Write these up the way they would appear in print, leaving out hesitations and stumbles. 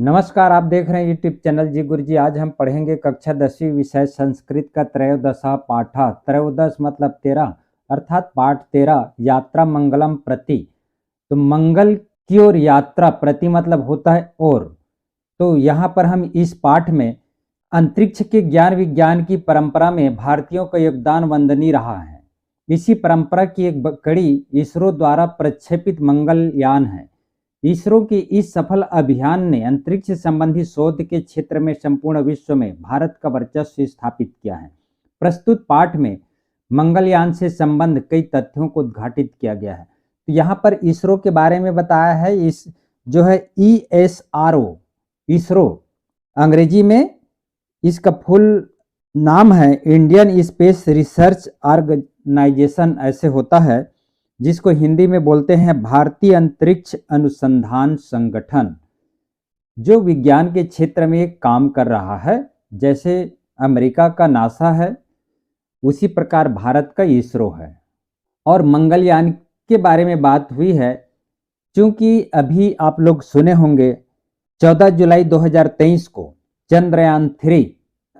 नमस्कार, आप देख रहे हैं यूट्यूब चैनल जी गुरुजी। आज हम पढ़ेंगे कक्षा 10वीं विषय संस्कृत का त्रयोदशा पाठ। त्रयोदश मतलब 13 अर्थात पाठ 13 यात्रा मंगलम प्रति। तो मंगल की ओर यात्रा, प्रति मतलब होता है और। तो यहाँ पर हम इस पाठ में अंतरिक्ष के ज्ञान विज्ञान की परंपरा में भारतीयों का योगदान वंदनीय रहा है। इसी परंपरा की एक कड़ी इसरो द्वारा प्रक्षेपित मंगलयान है। इसरो के इस सफल अभियान ने अंतरिक्ष संबंधी शोध के क्षेत्र में संपूर्ण विश्व में भारत का वर्चस्व स्थापित किया है। प्रस्तुत पाठ में मंगलयान से संबंध कई तथ्यों को उद्घाटित किया गया है। तो यहाँ पर इसरो के बारे में बताया है। इस जो है ISRO, इसरो अंग्रेजी में इसका फुल नाम है इंडियन स्पेस रिसर्च ऑर्गेनाइजेशन ऐसे होता है, जिसको हिंदी में बोलते हैं भारतीय अंतरिक्ष अनुसंधान संगठन, जो विज्ञान के क्षेत्र में काम कर रहा है। जैसे अमेरिका का नासा है, उसी प्रकार भारत का इसरो है। और मंगलयान के बारे में बात हुई है, क्योंकि अभी आप लोग सुने होंगे 14 जुलाई 2023 को चंद्रयान 3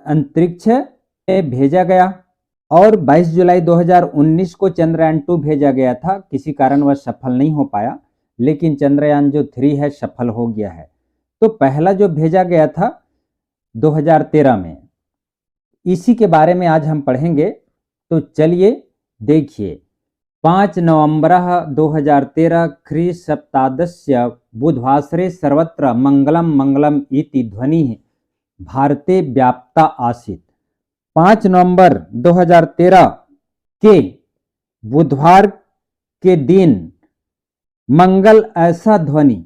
अंतरिक्ष में भेजा गया और 22 जुलाई 2019 को चंद्रयान 2 भेजा गया था। किसी कारणवश सफल नहीं हो पाया, लेकिन चंद्रयान जो 3 है सफल हो गया है। तो पहला जो भेजा गया था 2013 में, इसी के बारे में आज हम पढ़ेंगे। तो चलिए देखिए। 5 नवंबर 2013 ख्रीसप्तादस्य बुधवासरे सर्वत्र मंगलम मंगलम इति ध्वनि भारते व्याप्ता आसीत्। 5 नवंबर 2013 के बुधवार के दिन मंगल ऐसा ध्वनि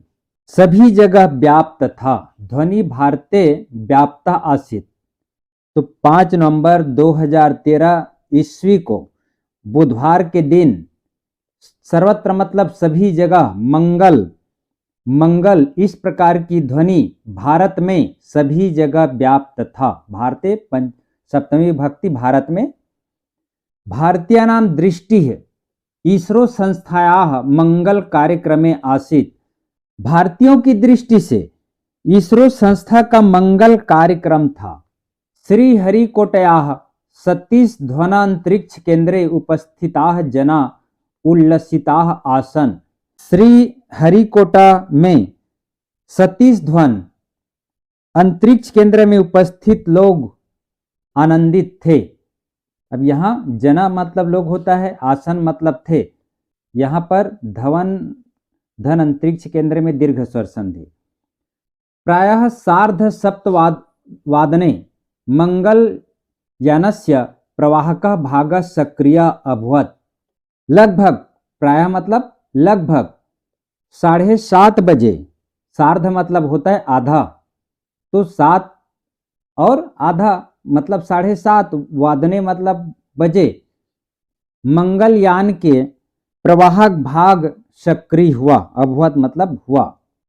सभी जगह व्याप्त था। ध्वनि भारते व्याप्ता आसीत्। तो 5 नवंबर 2013 ईस्वी को बुधवार के दिन सर्वत्र मतलब सभी जगह मंगल मंगल इस प्रकार की ध्वनि भारत में सभी जगह व्याप्त था। भारते सप्तमी विभक्ति भारत में। भारतीयानां दृष्टिः इसरो संस्थायाः मंगल कार्यक्रमे आसीत्। भारतीयों की दृष्टि से इसरो संस्था का मंगल कार्यक्रम था। श्रीहरिकोटायाः सतीश ध्वनांतरिक्ष केंद्रे उपस्थिताः जना उल्लसिताः आसन्। श्रीहरिकोटा में सतीश ध्वन अंतरिक्ष केंद्र में उपस्थित लोग आनंदित थे। अब यहाँ जना मतलब लोग होता है, आसन मतलब थे। यहाँ पर धन अंतरिक्ष केंद्र में दीर्घ स्वर संधि। प्रायः 7:30 मंगल यानस्य प्रवाहकः भागः सक्रिय अभवत्। लगभग, प्रायः मतलब लगभग 7:30 बजे, सार्ध मतलब होता है आधा, तो 7 और आधा मतलब 7:30, वादने मतलब बजे, मंगलयान के प्रवाहक भाग सक्रिय हुआ। अभवत मतलब हुआ।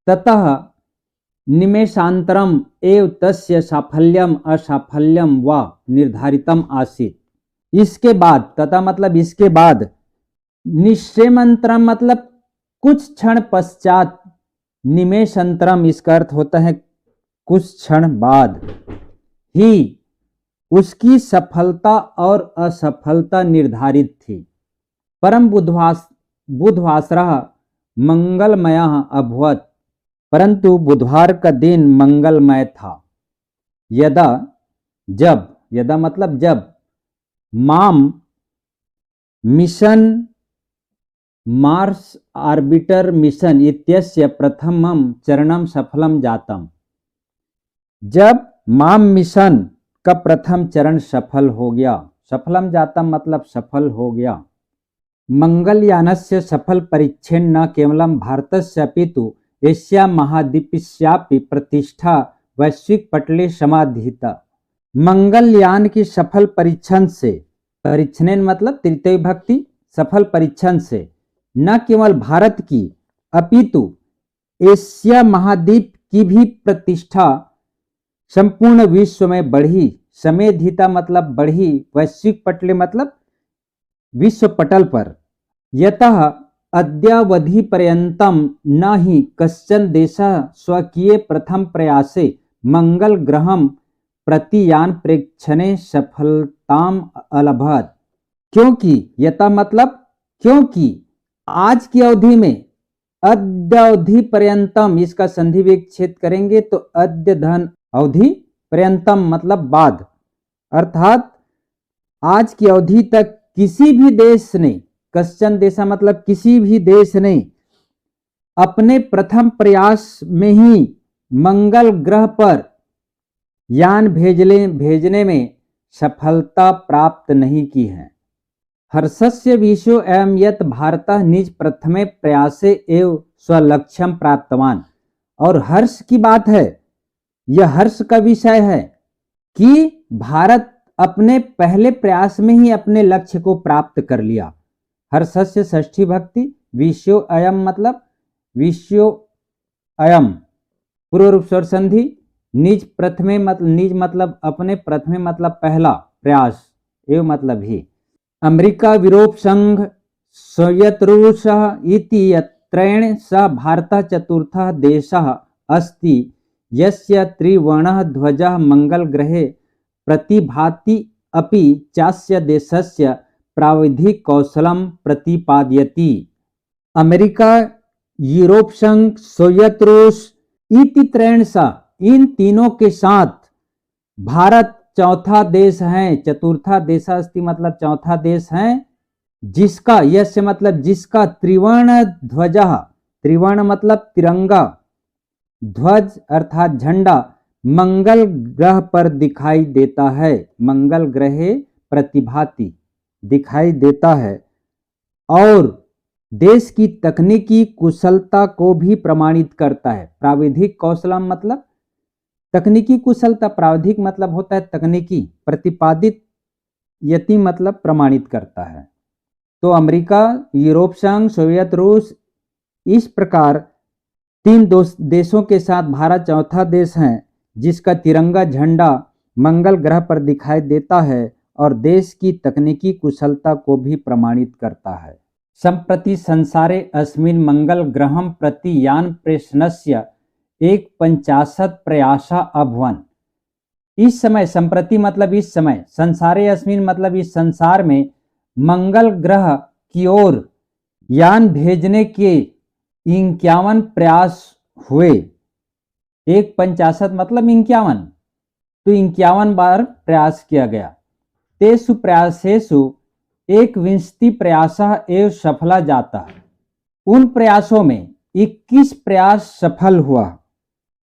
ततः निमेषांतरम एव तस्य साफल्यम असाफल्यम व निर्धारितम आसीत्। इसके बाद, तथा मतलब इसके बाद, निश्चयमंतरम मतलब कुछ क्षण पश्चात, निमेषांतरम इसका अर्थ होता है कुछ क्षण बाद ही उसकी सफलता और असफलता निर्धारित थी। परम बुधवासरः मंगलमयः अभवत्। परंतु बुधवार का दिन मंगलमय था। यदा, जब, यदा मतलब जब, माम मिशन मार्स ऑर्बिटर मिशन इत्यस्य प्रथमं चरणं सफलम जातम। जब माम मिशन का प्रथम चरण सफल हो गया। सफलम जातम मतलब सफल हो गया। मंगलयानस्य सफल परीक्षेण न केवलं भारतस्य अपितु एशिया महाद्वीपस्यापि प्रतिष्ठा वैश्विक पटले समाधिता। मंगलयान की सफल परीक्षण से, परीक्षण मतलब तृतीय विभक्ति, सफल परीक्षण से न केवल भारत की अपितु एशिया महाद्वीप की भी प्रतिष्ठा संपूर्ण विश्व में बढ़ी। समेधिता मतलब बढ़ी। वैश्विक पटले मतलब विश्व पटल पर। यतः अद्यावधि पर्यन्तं न हि कश्चन देशः स्वकीये प्रथम प्रयासे मंगल ग्रहं प्रति यान प्रेक्षणे सफलताम अलभत। क्योंकि यथा मतलब क्योंकि आज की अवधि में अद्यावधि पर्यंतम इसका संधि विच्छेद करेंगे तो अद्य धन अवधि पर्यंतम मतलब बाद, अर्थात आज की अवधि तक किसी भी देश ने, कश्चन देशा मतलब किसी भी देश ने अपने प्रथम प्रयास में ही मंगल ग्रह पर यान भेजने में सफलता प्राप्त नहीं की है। हर्षस्य विषयो एवं यत भारतः निज प्रथमे प्रयासे एवं स्वलक्ष्यम प्राप्तवान। और हर्ष की बात है, यह हर्ष का विषय है कि भारत अपने पहले प्रयास में ही अपने लक्ष्य को प्राप्त कर लिया। हर्षस्य षष्ठी भक्ति, विषयो अयम मतलब विषयो अयम पूर्व रूप स्वर संधि, निज प्रथमे मतलब निज मतलब अपने, प्रथमे मतलब पहला प्रयास, एवं मतलब ही। अमेरिका यूरोप संघ सोवियत रूस इति त्रयेण सह भारतः चतुर्थः देशः अस्ति यस्य त्रिवर्णः ध्वजः मंगल ग्रहे प्रतिभाति अपि चास्य देशस्य प्राविधिक कौशलम प्रतिपादयति। अमेरिका, यूरोप संघ, सोवियत रूस इति त्रयेण सह, इन तीनों के साथ भारत चौथा देश है। चतुर्था देश अस्ति मतलब चौथा देश है, जिसका यस्य मतलब जिसका त्रिवर्ण ध्वजः, त्रिवर्ण मतलब तिरंगा, ध्वज अर्थात झंडा मंगल ग्रह पर दिखाई देता है। मंगल ग्रहे प्रतिभाति दिखाई देता है और देश की तकनीकी कुशलता को भी प्रमाणित करता है। प्राविधिक कौशलम मतलब तकनीकी कुशलता, प्राविधिक मतलब होता है तकनीकी, प्रतिपादित यति मतलब प्रमाणित करता है। तो अमेरिका, यूरोप संघ, सोवियत रूस, इस प्रकार तीन देशों के साथ भारत चौथा देश है जिसका तिरंगा झंडा मंगल ग्रह पर दिखाई देता है और देश की तकनीकी कुशलता को भी प्रमाणित करता है। संप्रति संसारे अस्मिन् मंगल ग्रहं प्रति यान प्रेषणस्य 51 प्रयासा अभवन। इस समय, संप्रति मतलब इस समय, संसारे अस्मिन् मतलब इस संसार में, मंगल ग्रह की ओर यान भेजने के 51 प्रयास हुए। 51 मतलब 51, तो 51 बार प्रयास किया गया। तेषु प्रयासेषु 21 प्रयासः एव सफला जाता। उन प्रयासों में 21 प्रयास सफल हुआ।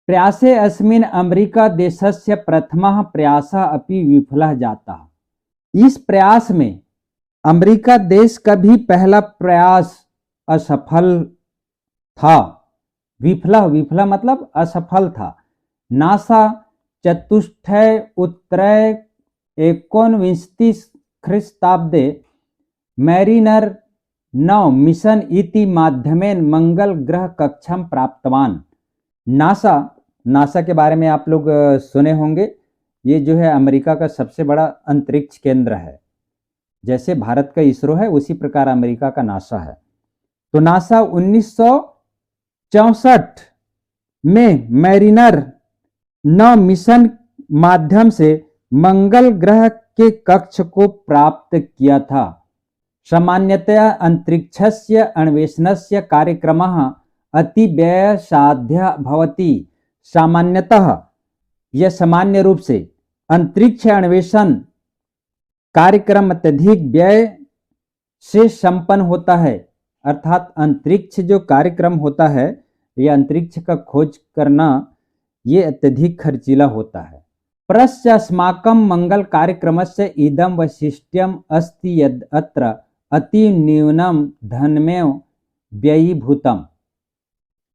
प्रयासे अस्मिन् अमेरिका देशस्य प्रथमः प्रयासः अपि विफलः जाता। इस प्रयास में अमेरिका देश का भी पहला प्रयास असफल था। विफला मतलब असफल था। नासा चतुष्टय उत्तरय 19 ख्रीस्ताब्दे मैरिनर 9 मिशन इति माध्यमेन मंगल ग्रह कक्षम प्राप्तवान। नासा के बारे में आप लोग सुने होंगे। ये जो है अमेरिका का सबसे बड़ा अंतरिक्ष केंद्र है। जैसे भारत का इसरो है उसी प्रकार अमेरिका का नासा है। तो नासा 1964 में मैरिनर 9 मिशन माध्यम से मंगल ग्रह के कक्ष को प्राप्त किया था। सामान्यतया अंतरिक्षस्य अन्वेषणस्य कार्यक्रमः अति व्ययसाध्यः भवति। सामान्यतः यह सामान्य रूप से अंतरिक्ष अन्वेषण कार्यक्रम अत्यधिक व्यय से संपन्न होता है। अर्थात अंतरिक्ष जो कार्यक्रम होता है, यह अंतरिक्ष का खोज करना, ये अत्यधिक खर्चीला होता है। परश्च अस्माकं मंगल कार्यक्रमस्य इदं वैशिष्ट्यम् अस्ति यद् अत्र अति न्यूनं धनमेव व्ययीभूतम्।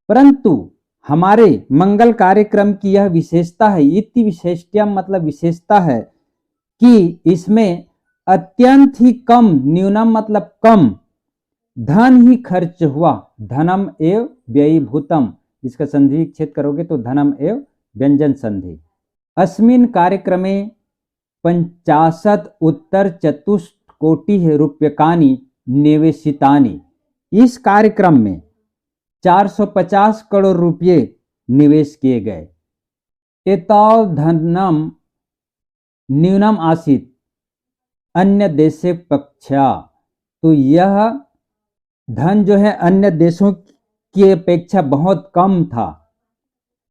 परंतु हमारे मंगल कार्यक्रम की यह विशेषता है, इति विशेष्ट्यम मतलब विशेषता है कि इसमें अत्यंत ही कम, न्यूनम मतलब कम धन ही खर्च हुआ। धनम एव व्ययीभूतम, इसका संधि विच्छेद करोगे तो धनम एव व्यंजन संधि। अस्मिन् कार्यक्रमे 50 उत्तर चतुष्कोटि रूप्यकाणि निवेशितानि। इस कार्यक्रम में 450 करोड़ रुपये निवेश किए गए। एताव धनम न्यूनम आसीत अन्य देशेपेक्षया, तो यह धन जो है अन्य देशों की अपेक्षा बहुत कम था।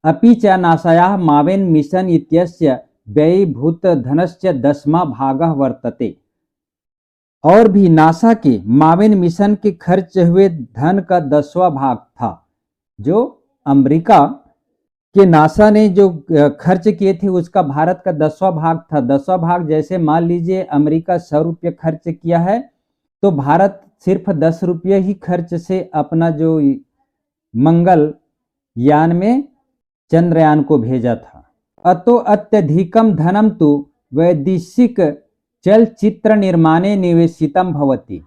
अपि च नासायाः मावेन मिशन इत्यस्य व्ययीभूत धनस्य 10वां भागः वर्तते, और भी नासा के मावेन मिशन के खर्च हुए धन का 10वां भाग था। जो अमेरिका के नासा ने जो खर्च किए थे उसका भारत का 10वां भाग था। 10वां भाग जैसे मान लीजिए अमेरिका 100 रुपये खर्च किया है तो भारत सिर्फ 10 रुपये ही खर्च से अपना जो मंगल यान में चंद्रयान को भेजा था। अतो अत्यधिकम धनम तो वैदेशिक चलचित्र निर्माणे निवेशितम भवति,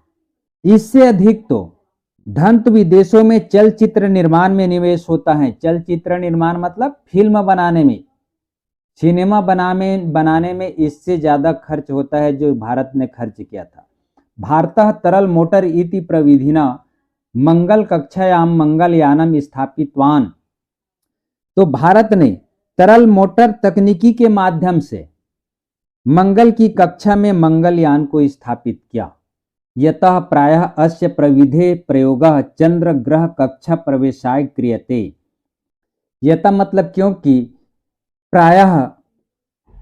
इससे अधिक तो धन तो विदेशों में चलचित्र निर्माण में निवेश होता है। चलचित्र निर्माण मतलब फिल्म बनाने में, सिनेमा बनाने में इससे ज्यादा खर्च होता है जो भारत ने खर्च किया था। भारतः तरल मोटर इति प्रविधिना मंगल कक्षायाम मंगलयानम स्थापितवान, तो भारत ने तरल मोटर तकनीकी के माध्यम से मंगल की कक्षा में मंगलयान को स्थापित किया। यतः प्रायः अस्य प्रविधे प्रयोगः चंद्र ग्रह कक्षा प्रवेशाय क्रियते। यतः मतलब क्योंकि प्रायः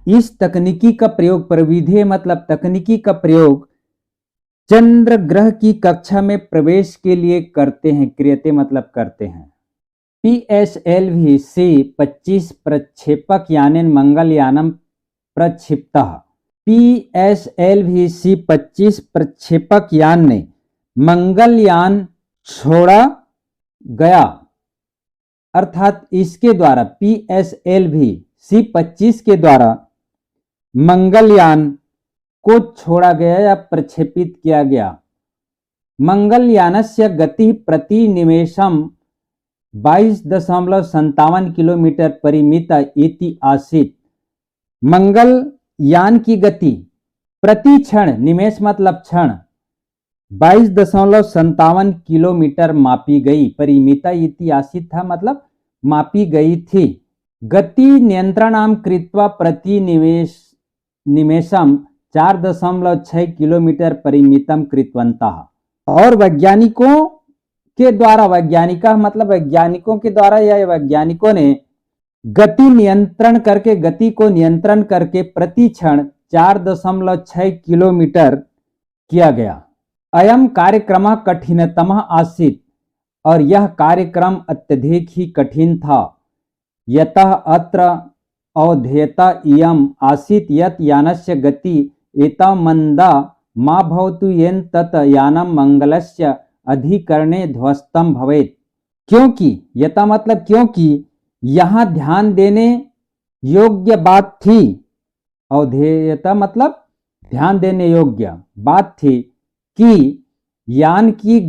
इस तकनीकी का प्रयोग, प्रविधे मतलब तकनीकी का प्रयोग चंद्र ग्रह की कक्षा में प्रवेश के लिए करते हैं। क्रियते मतलब करते हैं। PSLV C-25 प्रक्षेपक यानेन मंगलयानम प्रक्षिप्तः। PSLV C-25 प्रक्षेपक यान ने मंगलयान छोड़ा गया, अर्थात इसके द्वारा PSLV C-25 के द्वारा मंगलयान को छोड़ा गया या प्रक्षेपित किया गया। मंगलयानस्य गति प्रति निमेषम 22.57 किलोमीटर परिमिता इति आसीत्। मंगल यान की गति प्रति क्षण, निमेष मतलब क्षण, 22.57 किलोमीटर मापी गई। परिमिता इति आसीत् था मतलब मापी गई थी। गति नियंत्रणाम कृत्वा प्रति निमेषम 4.6 किलोमीटर परिमितम कृतवन्तः। और वैज्ञानिकों के द्वारा, वैज्ञानिका मतलब वैज्ञानिकों के द्वारा या वैज्ञानिकों ने गति नियंत्रण करके, गति को नियंत्रण करके प्रति क्षण 4.6 किलोमीटर किया गया। अयम कार्यक्रम कठिनतम आसीत्, और यह कार्यक्रम अत्यधिक ही कठिन था। यतः अत्र अवधेयता इयम आसीत् यत् यानस्य गति एताव मंदा मा भवतु येन तत् यानम मंगलस्य अधिकरणे ध्वस्तम भवेत्। क्योंकि, यथा मतलब क्योंकि यहां ध्यान देने योग्य बात थी। अवधेयता मतलब ध्यान देने योग्य बात थी कि यान की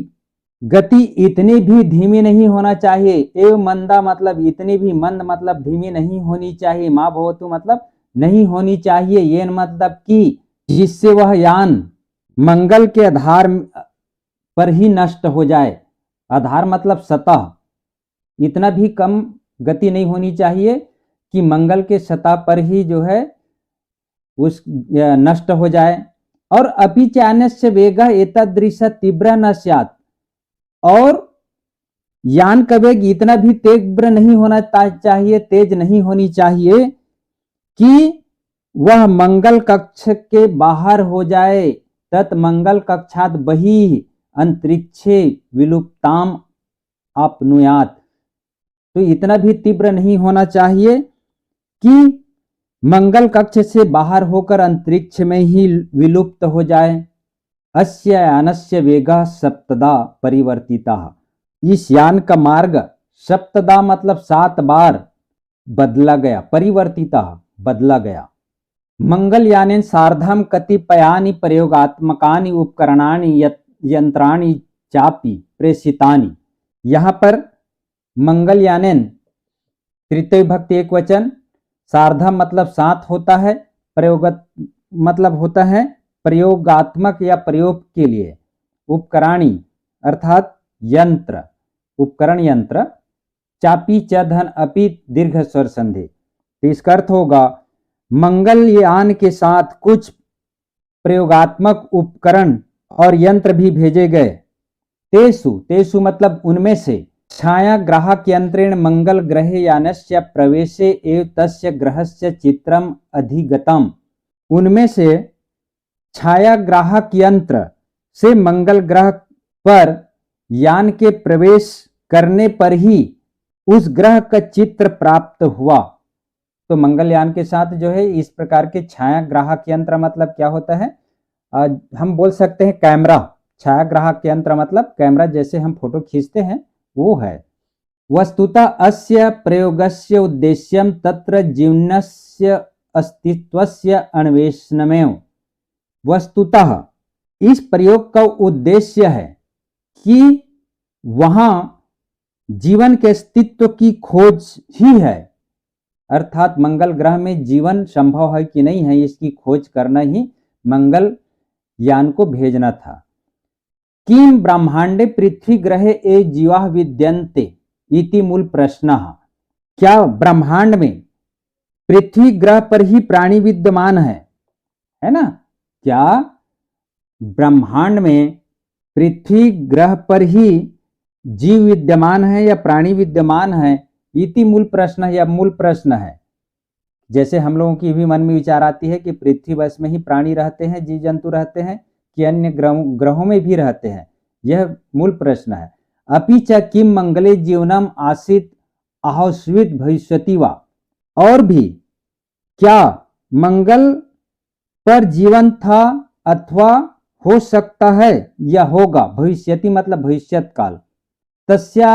गति इतनी भी धीमी नहीं होना चाहिए। एवं मंदा मतलब इतनी भी, मंद मतलब धीमी नहीं होनी चाहिए। मा भवतु मतलब नहीं होनी चाहिए। ये मतलब कि जिससे वह यान मंगल के आधार पर ही नष्ट हो जाए। आधार मतलब सतह, इतना भी कम गति नहीं होनी चाहिए कि मंगल के सतह पर ही जो है उस नष्ट हो जाए। और अपि चान्यस्य वेगः एतादृश तीव्र न स्यात्, और यान का वेग इतना भी तीव्र नहीं होना चाहिए, तेज नहीं होनी चाहिए कि वह मंगल कक्ष के बाहर हो जाए। तत् मंगल कक्षात बहिः अंतरिक्षे विलुप्ताम आपनुयात, तो इतना भी तीव्र नहीं होना चाहिए कि मंगल कक्ष से बाहर होकर अंतरिक्ष में ही विलुप्त हो जाए। अस्य यानस्य वेगः सप्तदा परिवर्तितः, इस यान का मार्ग सप्तदा मतलब 7 बार बदला गया। परिवर्तितः बदला गया। मंगलयानेन सार्धम कतिपयानि प्रयोगात्मकानि उपकरणानि यंत्राणि चापि प्रेषितानि। यहाँ पर मंगलयानेन तृतीय विभक्ति एक वचन, सार्धम मतलब 7 होता है, प्रयोग मतलब होता है प्रयोगात्मक या प्रयोग के लिए, उपकरणी अर्थात यंत्र, उपकरण यंत्र, चापी च धन अपि दीर्घ स्वर संधि। तो इसका अर्थ होगा मंगलयान के साथ कुछ प्रयोगात्मक उपकरण और यंत्र भी भेजे गए। तेसु, तेसु मतलब उनमें से, छायाग्राहक यंत्रेण मंगल ग्रहे यानस्य प्रवेशे एव तस्य ग्रहस्य चित्रम अधिगतम। उनमें से छायाग्राहक यंत्र से मंगल ग्रह पर यान के प्रवेश करने पर ही उस ग्रह का चित्र प्राप्त हुआ। तो मंगलयान के साथ जो है इस प्रकार के छायाग्राहक यंत्र मतलब क्या होता है, हम बोल सकते हैं कैमरा। छायाग्राहक यंत्र मतलब कैमरा, जैसे हम फोटो खींचते हैं वो है। वस्तुतः अस्य प्रयोगस्य उद्देश्यम तत्र जीवनस्य अस्तित्वस्य अन्वेषणमेव। वस्तुतः इस प्रयोग का उद्देश्य है कि वहां जीवन के अस्तित्व की खोज ही है, अर्थात मंगल ग्रह में जीवन संभव है कि नहीं है इसकी खोज करना ही मंगल यान को भेजना था। किम ब्रह्मांडे पृथ्वी ग्रहे ए जीवा विद्यन्ते इति मूल प्रश्न। क्या ब्रह्मांड में पृथ्वी ग्रह पर ही प्राणी विद्यमान है ना? क्या ब्रह्मांड में पृथ्वी ग्रह पर ही जीव विद्यमान है या प्राणी विद्यमान है? इति मूल प्रश्न है या मूल प्रश्न है। जैसे हम लोगों की भी मन में विचार आती है कि पृथ्वी बस में ही प्राणी रहते हैं, जीव जंतु रहते हैं कि अन्य ग्रहों में भी रहते हैं, यह मूल प्रश्न है। अपि च किम मंगले जीवनम आसीत आहोस्वित भविष्यति वा। और भी क्या मंगल पर जीवन था अथवा हो सकता है या होगा, भविष्यति मतलब भविष्यत काल। तस्या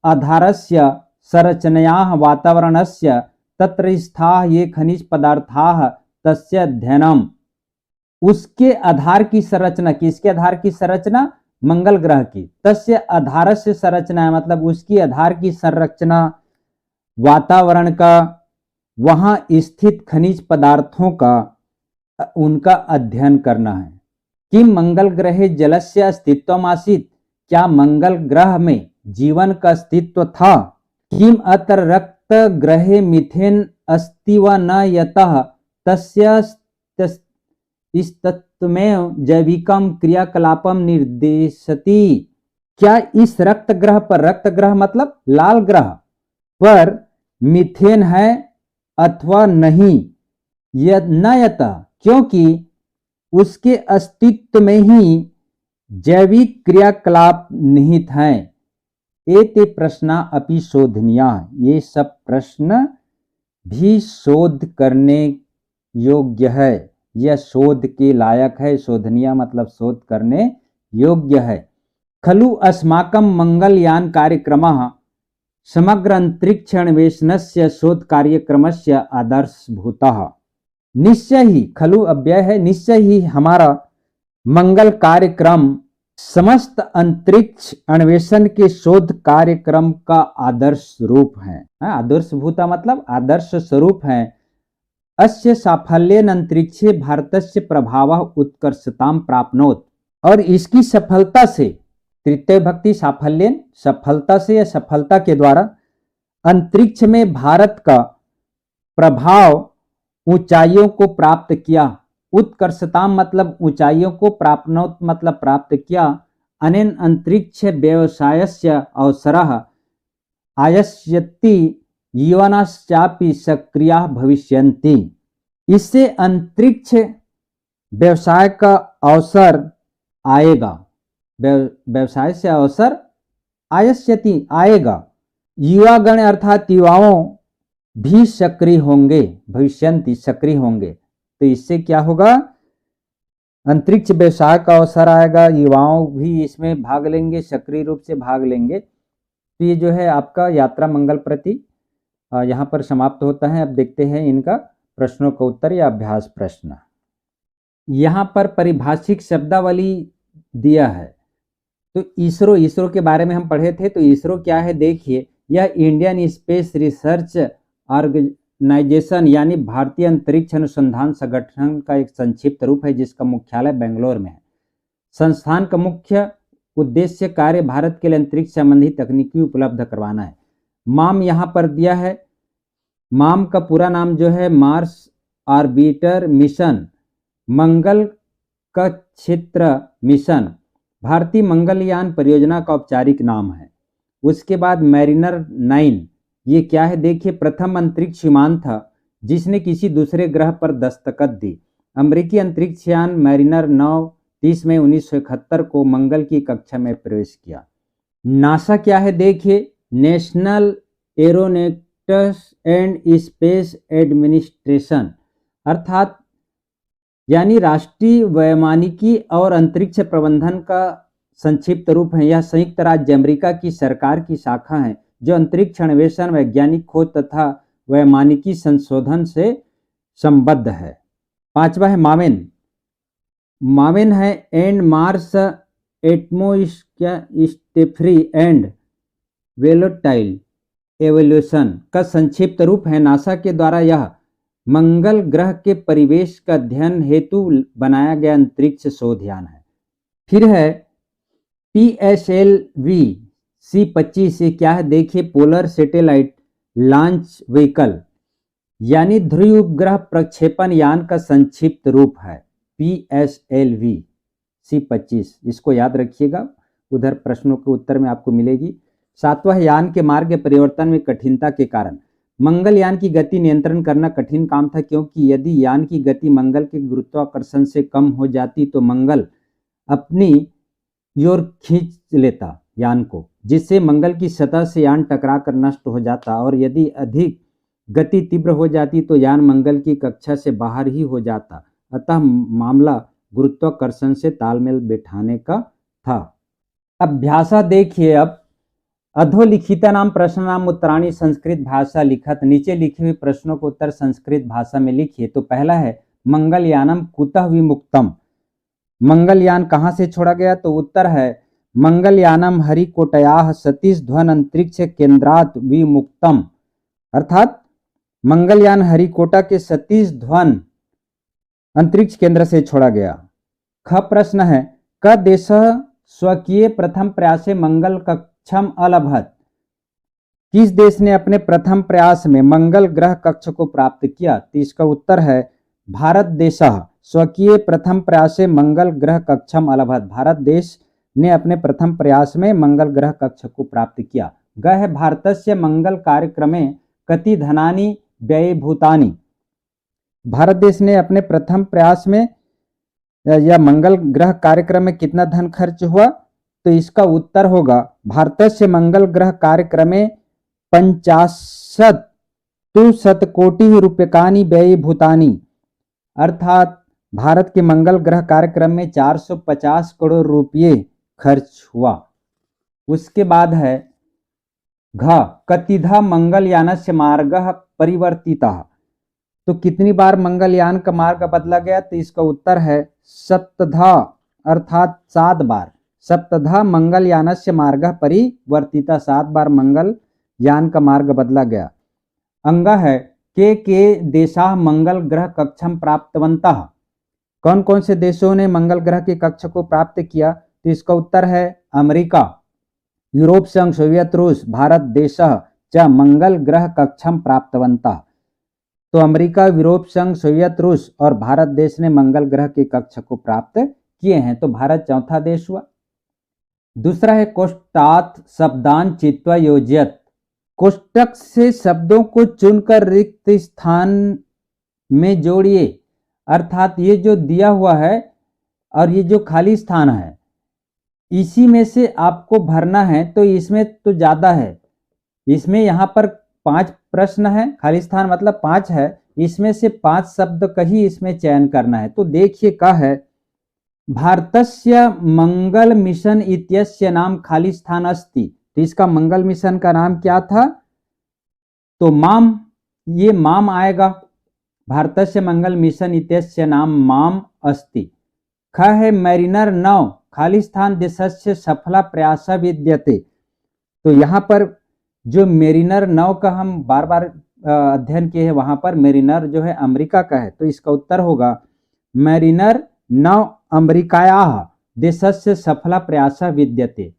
आधारस्य संरचनायाः वातावरणस्य तत्र स्थाः ये खनिज पदार्थाः तस्य अध्ययनम। उसके आधार की संरचना, किसके आधार की संरचना? मंगल ग्रह की। तस्य आधारस्य संरचना मतलब उसकी आधार की संरचना, वातावरण का, वहां स्थित खनिज पदार्थों का, उनका अध्ययन करना है। किम मंगल ग्रहे जलस्य अस्तित्वम आसीत्। क्या मंगल ग्रह में जीवन का अस्तित्व था? किम अत्र रक्त ग्रहे मिथेन अस्ति व न यतः तस्य तत्त्वमेव जैविकम क्रियाकलापम निर्देशति। क्या इस रक्त ग्रह पर, रक्त ग्रह मतलब लाल ग्रह पर मीथेन है अथवा नहीं? न यतः, क्योंकि उसके अस्तित्व में ही जैविक क्रियाकलाप निहित हैं। एते प्रश्ना अपि शोधनीया। ये सब प्रश्न भी शोध करने योग्य है, यह शोध के लायक है। शोधनीय मतलब शोध करने योग्य है। खलु अस्माकं मंगलयान कार्यक्रमः समग्र अंतरिक्ष अन्वेषणस्य शोध कार्यक्रमस्य आदर्शभूतः। निश्चय ही, खलु अव्यय है, निश्चय ही हमारा मंगल कार्यक्रम समस्त अंतरिक्ष अन्वेषण के शोध कार्यक्रम का आदर्श रूप है। आदर्शभूता मतलब आदर्श स्वरूप है। अस्य साफल्येन अंतरिक्षे भारतस्य प्रभावः उत्कर्षतां प्राप्नोत्। और इसकी सफलता से, तृतीय भक्ति साफल्येन, सफलता से या सफलता के द्वारा अंतरिक्ष में भारत का प्रभाव ऊंचाइयों को प्राप्त किया। उत्कर्षताम मतलब ऊंचाइयों को, प्राप्नोत मतलब प्राप्त किया। अनेन अंतरिक्ष व्यवसायस्य अवसरः आयस्यति युवानश्चापि सक्रियाः भविष्यन्ति। इससे अंतरिक्ष व्यवसाय का अवसर आएगा। व्यवसाय से अवसर आयस्यति आएगा। युवागण अर्थात युवाओं भी सक्रिय होंगे, भविष्यन्ति सक्रिय होंगे। तो इससे क्या होगा? अंतरिक्ष व्यवसाय का अवसर आएगा, युवाओं भी इसमें भाग लेंगे, सक्रिय रूप से भाग लेंगे। तो ये जो है आपका यात्रा मंगल प्रति यहाँ पर समाप्त होता है। अब देखते हैं इनका प्रश्नों का उत्तर या अभ्यास प्रश्न। यहाँ पर पारिभाषिक शब्दावली दिया है। तो इसरो के बारे में हम पढ़े थे। तो इसरो क्या है देखिए, यह इंडियन स्पेस रिसर्च ऑर्गेनाइजेशन यानी भारतीय अंतरिक्ष अनुसंधान संगठन का एक संक्षिप्त रूप है, जिसका मुख्यालय बेंगलोर में है। संस्थान का मुख्य उद्देश्य कार्य भारत के लिए अंतरिक्ष संबंधी तकनीकी उपलब्ध करवाना है। माम यहाँ पर दिया है, माम का पूरा नाम जो है मार्स ऑर्बिटर मिशन, मंगल का क्षेत्र मिशन, भारतीय मंगलयान परियोजना का औपचारिक नाम है। उसके बाद मैरिनर 9, ये क्या है देखिए, प्रथम अंतरिक्ष विमान था जिसने किसी दूसरे ग्रह पर दस्तखत दी। अमेरिकी अंतरिक्ष यान मैरिनर 9 30 मई 1971 को मंगल की कक्षा में प्रवेश किया। नासा क्या है देखिए, national aeronautics and space administration, अर्थात यानी राष्ट्रीय वैमानिकी और अंतरिक्ष प्रबंधन का संक्षिप्त रूप है। यह संयुक्त राज्य अमेरिका की सरकार की शाखा है जो अंतरिक्ष अन्वेषण, वैज्ञानिक खोज तथा वैमानिकी संशोधन से संबद्ध है। पांचवा है मावेन, मावेन है and Mars atmosphere and volatile evolution का संक्षिप्त रूप है। नासा के द्वारा यह मंगल ग्रह के परिवेश का अध्ययन हेतु बनाया गया अंतरिक्ष शोधयान है। फिर है PSLV C-25, ये क्या है देखिए, पोलर सैटेलाइट लॉन्च व्हीकल, यानी ध्रुवीय उपग्रह प्रक्षेपण यान का संक्षिप्त रूप है PSLV C-25, इसको याद रखिएगा, उधर प्रश्नों के उत्तर में आपको मिलेगी। सातवां है यान के मार्ग परिवर्तन में कठिनता के कारण, मंगलयान की गति नियंत्रण करना कठिन काम था, क्योंकि यदि यान की गति मंगल के गुरुत्वाकर्षण से कम हो जाती तो मंगल अपनी ओर खींच लेता यान को, जिससे मंगल की सतह से यान टकरा कर नष्ट हो जाता, और यदि अधिक गति तीव्र हो जाती तो यान मंगल की कक्षा से बाहर ही हो जाता। अतः मामला गुरुत्वाकर्षण से तालमेल बैठाने का था। अभ्यासा देखिए, अब अधोलिखित नाम प्रश्न नाम उत्तराणी संस्कृत भाषा लिखत, नीचे लिखे हुए प्रश्नों को उत्तर संस्कृत भाषा में लिखिए। तो पहला है मंगलयानम कुतः विमुक्तम, मंगलयान कहाँ से छोड़ा गया, तो उत्तर है मंगलयानम हरिकोटयाः सतीश धवन अंतरिक्ष केंद्रात् विमुक्तम, अर्थात मंगलयान हरिकोटा के सतीश धवन अंतरिक्ष केंद्र से छोड़ा गया। ख प्रश्न है, क देश स्वकीय प्रथम प्रयासे मंगल कक्षम अलभत, किस देश ने अपने प्रथम प्रयास में मंगल ग्रह कक्ष को प्राप्त किया, तो इसका उत्तर है भारत देशः स्वकीय प्रथम प्रयासे मंगल ग्रह कक्षम अलभत, भारत देश ने अपने प्रथम प्रयास में मंगल ग्रह कक्ष को प्राप्त किया। ग है भारतस्य मंगल कार्यक्रमे कति धनानि व्ययभूतानि, भारत देश ने अपने प्रथम प्रयास में या मंगल ग्रह कार्यक्रम में कितना धन खर्च हुआ, तो इसका उत्तर होगा भारतस्य मंगल ग्रह कार्यक्रमे 50 कोटि रूप्यकाणि व्ययभूतानि, अर्थात भारत के मंगल ग्रह कार्यक्रम में 450 करोड़ रुपये खर्च हुआ। उसके बाद है घ, कतिधा मंगलयानस्य मार्गः परिवर्तितः, तो कितनी बार मंगलयान का मार्ग बदला गया, तो इसका उत्तर है सप्तधा, अर्थात 7 बार। सप्तधा मंगलयानस्य मार्गः परिवर्तितः, 7 बार मंगलयान का मार्ग बदला गया। अंगा है के देशाः मंगल ग्रह कक्षम प्राप्तवन्तः, कौन कौन से देशों ने मंगल ग्रह के कक्ष को प्राप्त किया, तो इसका उत्तर है अमेरिका, यूरोप संघ, सोवियत रूस, भारत देशः च मंगल ग्रह कक्षम प्राप्तवन्तः, तो अमेरिका, यूरोप संघ, सोवियत रूस और भारत देश ने मंगल ग्रह के कक्ष को प्राप्त किए हैं, तो भारत चौथा देश हुआ। दूसरा है कोष्टात् शब्दान चित्वा योजयत, कोष्टक से शब्दों को चुनकर रिक्त स्थान में जोड़िए, अर्थात ये जो दिया हुआ है और ये जो खाली स्थान है इसी में से आपको भरना है, तो इसमें तो ज्यादा है, इसमें यहाँ पर 5 प्रश्न है, खाली स्थान मतलब 5 है, इसमें से 5 शब्द का ही इसमें चयन करना है। तो देखिए क्या है, भारतस्य मंगल मिशन इत्यस्य नाम खाली स्थान अस्ति, तो इसका मंगल मिशन का नाम क्या था, तो माम, ये माम आएगा, भारतस्य मंगल मिशन इत्यस्य नाम माम अस्ति। ख है मैरिनर 9 खाली स्थान देशस्य सफला प्रयास विद्यते, तो यहाँ पर जो मेरिनर 9 का हम बार बार अध्ययन किए हैं, वहां पर मेरिनर जो है अमेरिका का है, तो इसका उत्तर होगा मेरिनर 9 अमेरिकायाः देशस्य सफला प्रयास विद्यते,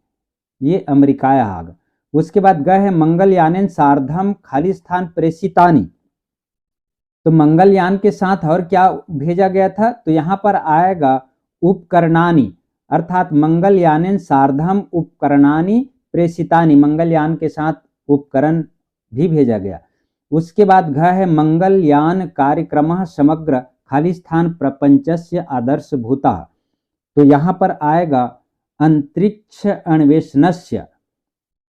ये अमेरिकाया आग। उसके बाद ग है मंगलयानेन सार्धम खाली स्थान प्रेषितानि, तो मंगलयान के साथ और क्या भेजा गया था, तो यहाँ पर आएगा उपकरणानि, अर्थात मंगलयानेन सार्धम उपकरणानि प्रेषितानि, मंगलयान के साथ उपकरण भी भेजा गया। उसके बाद घ है मंगलयान कार्यक्रमः समग्र खाली स्थान प्रपंचस्य आदर्शभूता, तो यहाँ पर आएगा अंतरिक्ष अन्वेषणस्य,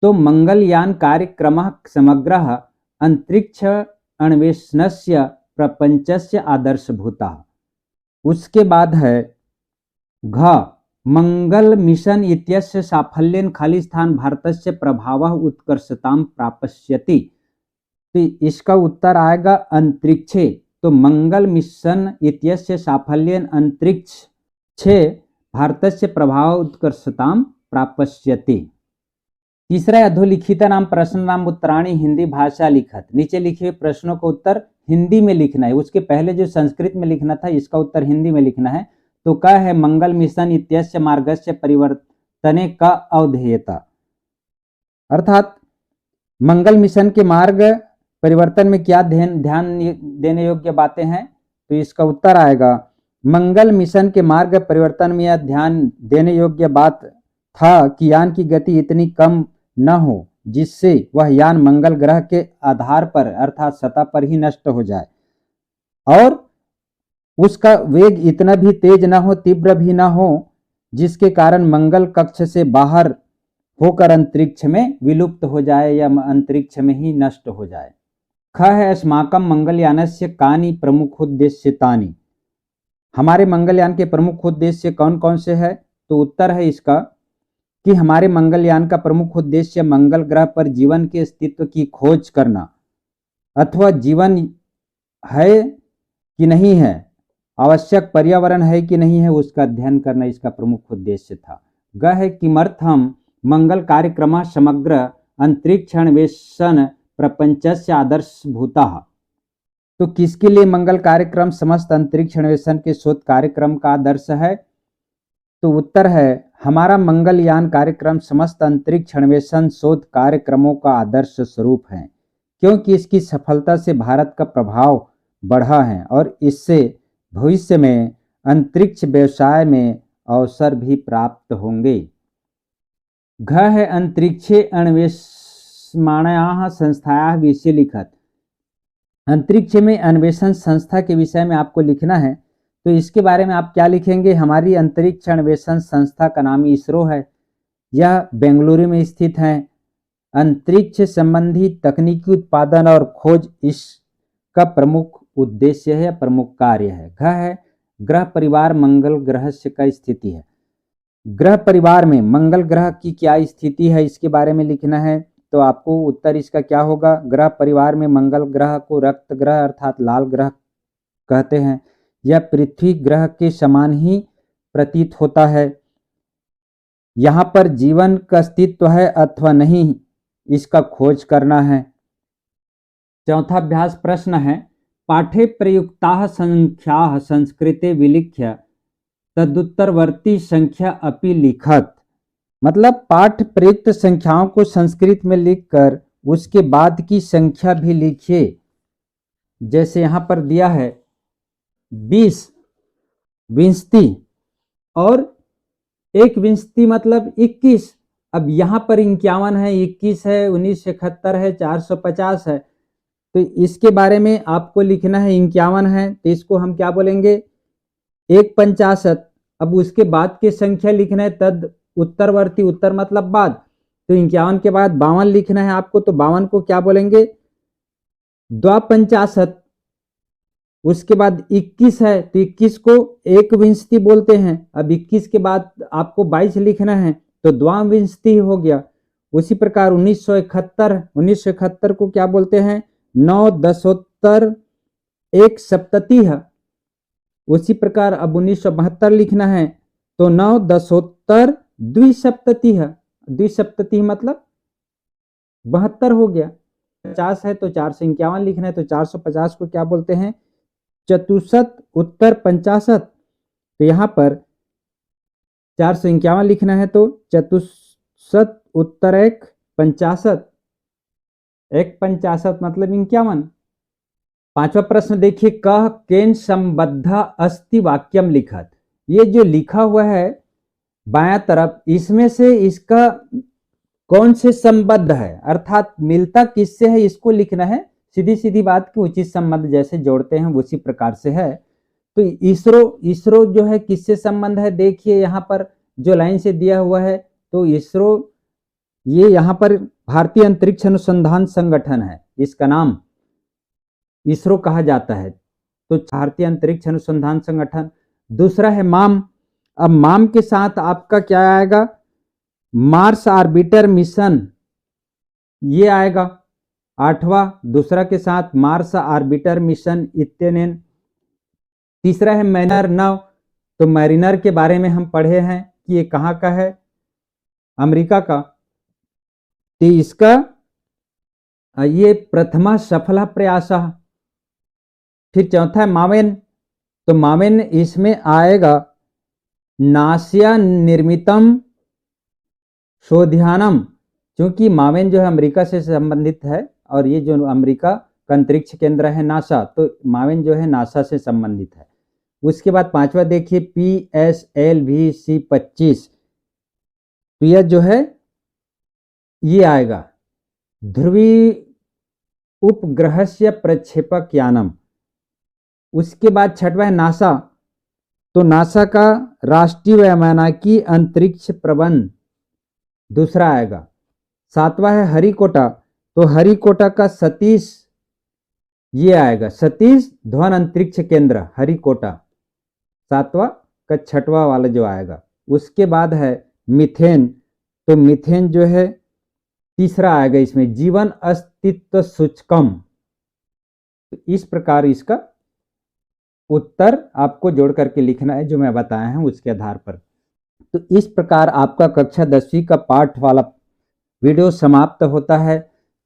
तो मंगलयान कार्यक्रमः समग्रः अंतरिक्ष अन्वेषणस्य प्रपंचस्य आदर्शभूता। उसके बाद है घ मंगल मिशन इत्यस्य साफल्येन खाली स्थान भारतस्य प्रभावः उत्कर्षतां प्राप्स्यति, तो इसका उत्तर आएगा अंतरिक्षे, तो मंगल मिशन इत्यस्य साफल्येन अंतरिक्षे भारतस्य प्रभावः उत्कर्षतां प्राप्स्यति। तीसरा अधोलिखितानां प्रश्नानां उत्तराणि हिंदी भाषा लिखत, नीचे लिखे हुए प्रश्नों का उत्तर हिंदी में लिखना है, उसके पहले जो संस्कृत में लिखना था इसका उत्तर हिंदी में लिखना है। तो क्या है मंगल मिशन इत्यस्य मार्गस्य परिवर्तने का अवधेयता, अर्थात मंगल मिशन के मार्ग परिवर्तन में क्या ध्यान देने योग्य बातें हैं, तो इसका उत्तर आएगा मंगल मिशन के मार्ग परिवर्तन में यह ध्यान देने योग्य बात था कि यान की गति इतनी कम न हो जिससे वह यान मंगल ग्रह के आधार पर अर्थात सतह पर ही नष्ट हो जाए, और उसका वेग इतना भी तेज न हो, तीव्र भी न हो, जिसके कारण मंगल कक्ष से बाहर होकर अंतरिक्ष में विलुप्त हो जाए या अंतरिक्ष में ही नष्ट हो जाए। ख है अस्माकं मंगलयानस्य कानि प्रमुखोद्देश्यानि, हमारे मंगलयान के प्रमुख उद्देश्य कौन कौन से है, तो उत्तर है इसका कि हमारे मंगलयान का प्रमुख उद्देश्य मंगल ग्रह पर जीवन के अस्तित्व की खोज करना, अथवा जीवन है कि नहीं है, आवश्यक पर्यावरण है कि नहीं है, उसका अध्ययन करना इसका प्रमुख उद्देश्य था। ग है किमर्थम मंगल कार्यक्रम समग्र अंतरिक्ष अन्वेषण प्रपंचस्य आदर्शभूता, तो किसके लिए मंगल कार्यक्रम समस्त अंतरिक्ष अन्वेषण के शोध कार्यक्रम का आदर्श है, तो उत्तर है हमारा मंगलयान कार्यक्रम समस्त अंतरिक्ष अन्वेषण शोध कार्यक्रमों का आदर्श स्वरूप है, क्योंकि इसकी सफलता से भारत का प्रभाव बढ़ा है और इससे भविष्य में अंतरिक्ष व्यवसाय में अवसर भी प्राप्त होंगे। घ है अंतरिक्षे अन्वेषमाणायाः संस्थायाः विषय लिखत, अंतरिक्ष में अन्वेषण संस्था के विषय में आपको लिखना है, तो इसके बारे में आप क्या लिखेंगे, हमारी अंतरिक्ष अन्वेषण संस्था का नाम इसरो है, यह बेंगलुरु में स्थित है, अंतरिक्ष संबंधी तकनीकी उत्पादन और खोज इसका प्रमुख उद्देश्य है, प्रमुख कार्य है। घ है ग्रह परिवार मंगल ग्रह का स्थिति है, ग्रह परिवार में मंगल ग्रह की क्या स्थिति है इसके बारे में लिखना है, तो आपको उत्तर इसका क्या होगा, ग्रह परिवार में मंगल ग्रह को रक्त ग्रह अर्थात लाल ग्रह कहते हैं, यह पृथ्वी ग्रह के समान ही प्रतीत होता है, यहाँ पर जीवन का अस्तित्व है अथवा नहीं इसका खोज करना है। चौथा अभ्यास प्रश्न है पाठे प्रयुक्ताः संख्याः संस्कृते विलिख्य तदुत्तरवर्ती संख्या अपि लिखत, मतलब पाठ प्रयुक्त संख्याओं को संस्कृत में लिखकर उसके बाद की संख्या भी लिखिए। जैसे यहाँ पर दिया है 20 विंशति और 1 विंशति मतलब 21, अब यहाँ पर 51 है, 21 है, 1971 है, 450 है, तो इसके बारे में आपको लिखना है 51 है तो इसको हम क्या बोलेंगे 1/50। अब उसके बाद की संख्या लिखना है तद उत्तरवर्ती, उत्तर मतलब बाद, तो 51 के बाद 52 लिखना है आपको, तो 52 को क्या बोलेंगे 2/50। उसके बाद 21 है तो 21 को 1 विंशति बोलते हैं, अब 21 के बाद आपको 22 लिखना है तो 2 विंशति हो गया। उसी प्रकार 1971 को क्या बोलते हैं 9 दशोत्तर 1 सप्तति है। उसी प्रकार अब 1972 लिखना है तो 9 दशोत्तर 2 सप्तति है, 2 सप्तति मतलब 72 हो गया। 50 है तो 451 लिखना है तो 450 को क्या बोलते हैं चतुशत उत्तर 50। तो यहाँ पर 451 लिखना है तो चतुष्शत उत्तर एक 50, एक 50 मतलब 51। पांचवा प्रश्न देखिए, कह केन संबद्ध अस्ति वाक्यम लिखत। ये जो लिखा हुआ है बायां तरफ, इसमें से इसका कौन से संबद्ध है, अर्थात मिलता किससे है, इसको लिखना है। सीधी सीधी बात की उचित संबंध जैसे जोड़ते हैं उसी प्रकार से है। तो इसरो जो है किससे संबंध है, देखिए यहाँ पर जो लाइन से दिया हुआ है, तो इसरो ये यहाँ पर भारतीय अंतरिक्ष अनुसंधान संगठन है, इसका नाम इसरो कहा जाता है। तो भारतीय अंतरिक्ष अनुसंधान संगठन। दूसरा है माम। अब माम के साथ आपका क्या आएगा, मार्स ऑर्बिटर मिशन, ये आएगा। आठवां दूसरा के साथ मार्स ऑर्बिटर मिशन इत्यनेन। तीसरा है मैरिनर नव। तो मैरिनर के बारे में हम पढ़े हैं कि ये कहाँ का है, अमेरिका का। तो इसका ये प्रथमा सफला प्रयास। फिर चौथा है मावेन। तो मावेन इसमें आएगा नासिया निर्मितम शोध्यानम, क्योंकि मावेन जो है अमेरिका से संबंधित है और ये जो अमेरिका का अंतरिक्ष केंद्र है नासा, तो मावेन जो है नासा से संबंधित है। उसके बाद पांचवा देखिए PSLV-C25। तो यह जो है ये आएगा ध्रुवी उपग्रहस्य प्रक्षेपक यानम। उसके बाद छठवा है नासा। तो नासा का राष्ट्रीय वैमानिकी अंतरिक्ष प्रबंध दूसरा आएगा। सातवां है हरिकोटा। तो हरिकोटा का सतीश ये आएगा, सतीश धवन अंतरिक्ष केंद्र हरिकोटा, सातवां का छठवां वाला जो आएगा। उसके बाद है मीथेन। तो मीथेन जो है तीसरा आएगा इसमें, जीवन अस्तित्व सूचकम। तो इस प्रकार इसका उत्तर आपको जोड़ करके लिखना है जो मैं बताया हूं उसके आधार पर। तो इस प्रकार आपका कक्षा 10वीं का पाठ वाला वीडियो समाप्त होता है।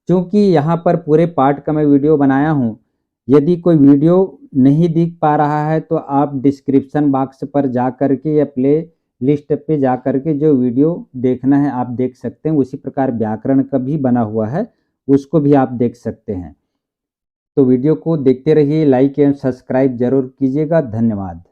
क्योंकि यहाँ पर पूरे पाठ का मैं वीडियो बनाया हूँ, यदि कोई वीडियो नहीं दिख पा रहा है तो आप डिस्क्रिप्शन बॉक्स पर जा करके या प्ले लिस्ट पे जा करके जो वीडियो देखना है आप देख सकते हैं। उसी प्रकार व्याकरण का भी बना हुआ है, उसको भी आप देख सकते हैं। तो वीडियो को देखते रहिए, लाइक एवं सब्सक्राइब जरूर कीजिएगा। धन्यवाद।